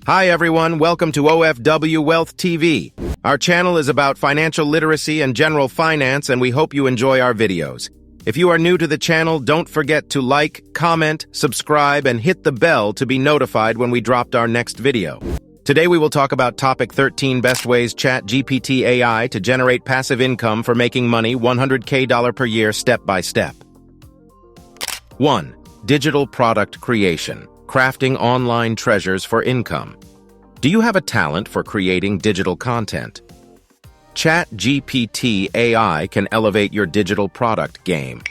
Hi everyone, welcome to OFW Wealth TV. Our channel is about financial literacy and general finance, and we hope you enjoy our videos. If you are new to the channel, don't forget to like, comment, subscribe, and hit the bell to be notified when we dropped our next video. Today we will talk about topic 13 best ways GPT AI to generate passive income for making money $100K per year step by step. 1. Digital product creation. Crafting online treasures for income. Do you have a talent for creating digital content? GPT AI can elevate your digital product game.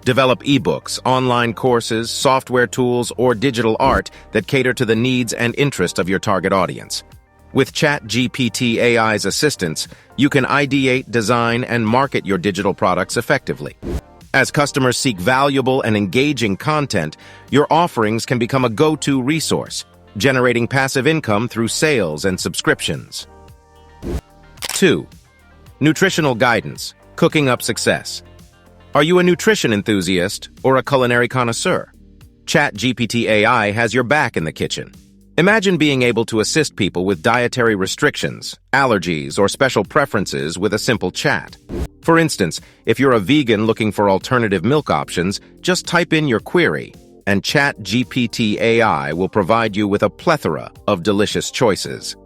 Develop ebooks, online courses, software tools, or digital art that cater to the needs and interests of your target audience. With GPT AI's assistance, you can ideate, design, and market your digital products effectively. As customers seek valuable and engaging content, your offerings can become a go-to resource, generating passive income through sales and subscriptions. 2. Nutritional Guidance. Cooking up success. Are you a nutrition enthusiast or a culinary connoisseur? GPT AI has your back in the kitchen. Imagine being able to assist people with dietary restrictions, allergies, or special preferences with a simple chat. For instance, if you're a vegan looking for alternative milk options, just type in your query, and GPT AI will provide you with a plethora of delicious choices.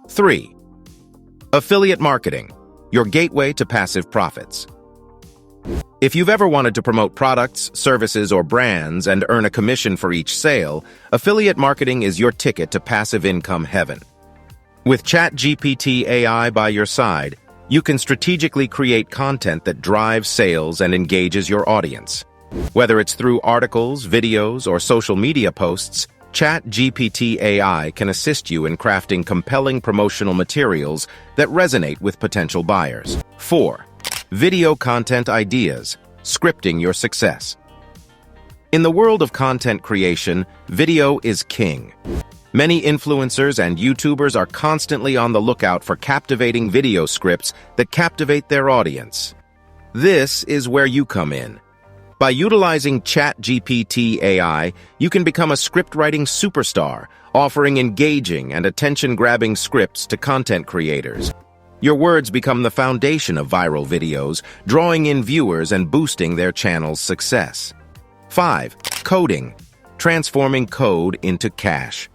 3. Affiliate marketing, your gateway to passive profits. If you've ever wanted to promote products, services, or brands and earn a commission for each sale, affiliate marketing is your ticket to passive income heaven. With GPT AI by your side, you can strategically create content that drives sales and engages your audience. Whether it's through articles, videos, or social media posts, GPT AI can assist you in crafting compelling promotional materials that resonate with potential buyers. 4. Video content ideas. Scripting your success. In the world of content creation, video is king. Many influencers and YouTubers are constantly on the lookout for captivating video scripts that captivate their audience. This is where you come in. By utilizing GPT AI, you can become a script-writing superstar, offering engaging and attention-grabbing scripts to content creators. Your words become the foundation of viral videos, drawing in viewers and boosting their channel's success. 5. Coding. Transforming code into cash.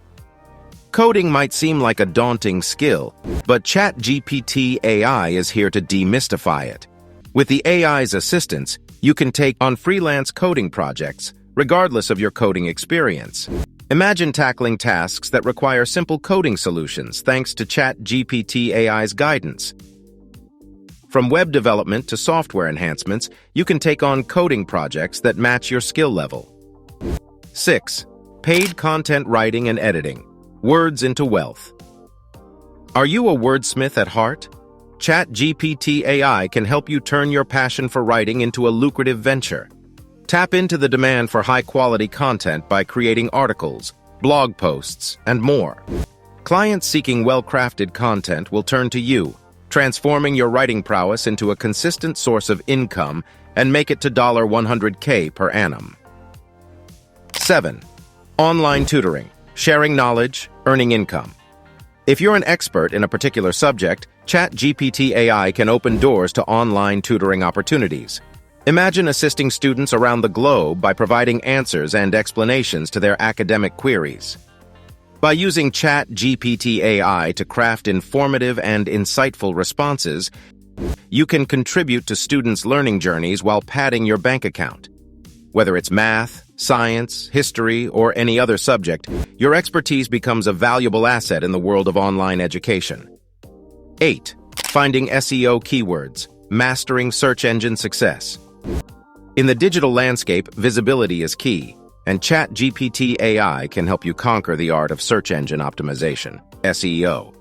Coding might seem like a daunting skill, but GPT AI is here to demystify it. With the AI's assistance, you can take on freelance coding projects, regardless of your coding experience. Imagine tackling tasks that require simple coding solutions thanks to GPT AI's guidance. From web development to software enhancements, you can take on coding projects that match your skill level. 6. Paid content writing and editing. Words into wealth. Are you a wordsmith at heart? GPT AI can help you turn your passion for writing into a lucrative venture. Tap into the demand for high-quality content by creating articles, blog posts, and more. Clients seeking well-crafted content will turn to you, transforming your writing prowess into a consistent source of income and make it to $100K per annum. 7. Online tutoring. Sharing knowledge, earning income. If you're an expert in a particular subject, GPT AI can open doors to online tutoring opportunities. Imagine assisting students around the globe by providing answers and explanations to their academic queries. By using GPT AI to craft informative and insightful responses, you can contribute to students' learning journeys while padding your bank account. Whether it's math, science, history, or any other subject, your expertise becomes a valuable asset in the world of online education. 8. Finding SEO Keywords. Mastering search engine success. In the digital landscape, visibility is key, and GPT AI can help you conquer the art of search engine optimization, SEO.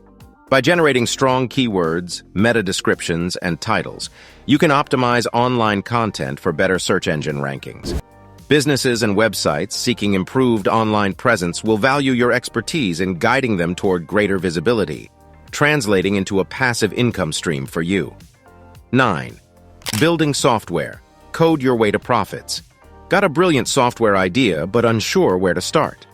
By generating strong keywords, meta descriptions, and titles, you can optimize online content for better search engine rankings. Businesses and websites seeking improved online presence will value your expertise in guiding them toward greater visibility, translating into a passive income stream for you. 9. Building software. Code your way to profits. Got a brilliant software idea but unsure where to start?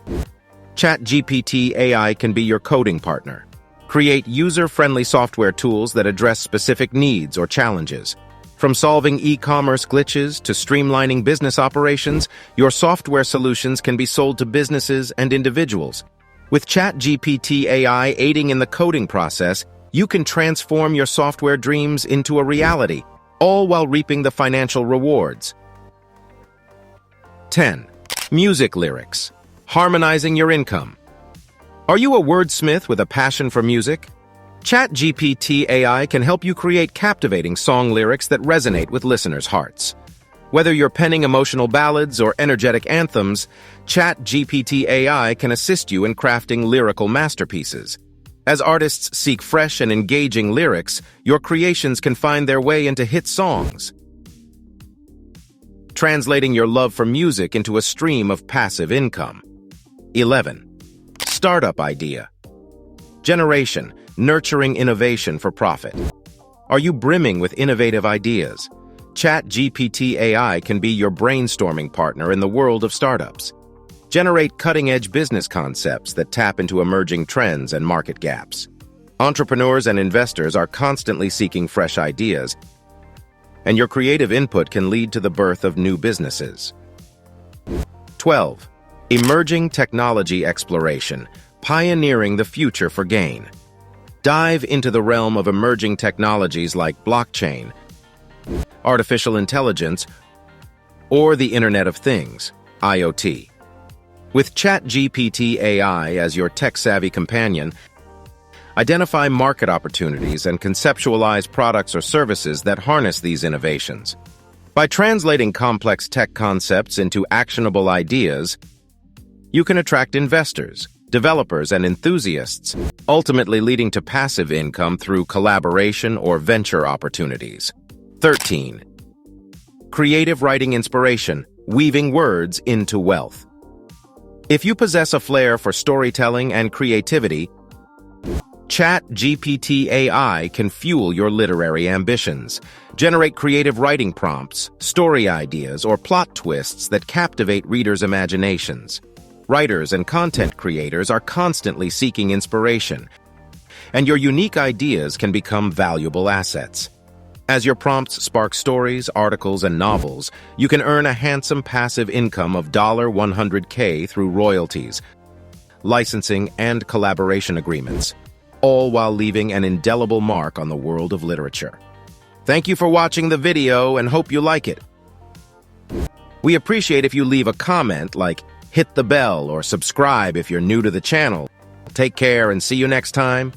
ChatGPT AI can be your coding partner. Create user-friendly software tools that address specific needs or challenges. From solving e-commerce glitches to streamlining business operations, your software solutions can be sold to businesses and individuals. With ChatGPT AI aiding in the coding process, you can transform your software dreams into a reality, all while reaping the financial rewards. 10. Music lyrics. Harmonizing your income. Are you a wordsmith with a passion for music? ChatGPT AI can help you create captivating song lyrics that resonate with listeners' hearts. Whether you're penning emotional ballads or energetic anthems, ChatGPT AI can assist you in crafting lyrical masterpieces. As artists seek fresh and engaging lyrics, your creations can find their way into hit songs, translating your love for music into a stream of passive income. 11. Startup idea. Generation, nurturing innovation for profit. Are you brimming with innovative ideas? ChatGPT AI can be your brainstorming partner in the world of startups. Generate cutting-edge business concepts that tap into emerging trends and market gaps. Entrepreneurs and investors are constantly seeking fresh ideas, and your creative input can lead to the birth of new businesses. 12. Emerging technology exploration, pioneering the future for gain. Dive into the realm of emerging technologies like blockchain, artificial intelligence, or the Internet of Things, IoT. With ChatGPT AI as your tech-savvy companion, identify market opportunities and conceptualize products or services that harness these innovations. By translating complex tech concepts into actionable ideas, you can attract investors, developers, and enthusiasts, ultimately leading to passive income through collaboration or venture opportunities. 13. Creative writing inspiration, weaving words into wealth. If you possess a flair for storytelling and creativity, ChatGPT AI can fuel your literary ambitions. Generate creative writing prompts, story ideas, or plot twists that captivate readers' imaginations. Writers and content creators are constantly seeking inspiration, and your unique ideas can become valuable assets. As your prompts spark stories, articles, and novels, you can earn a handsome passive income of $100K through royalties, licensing, and collaboration agreements, all while leaving an indelible mark on the world of literature. Thank you for watching the video and hope you like it. We appreciate if you leave a comment like hit the bell or subscribe if you're new to the channel. Take care and see you next time.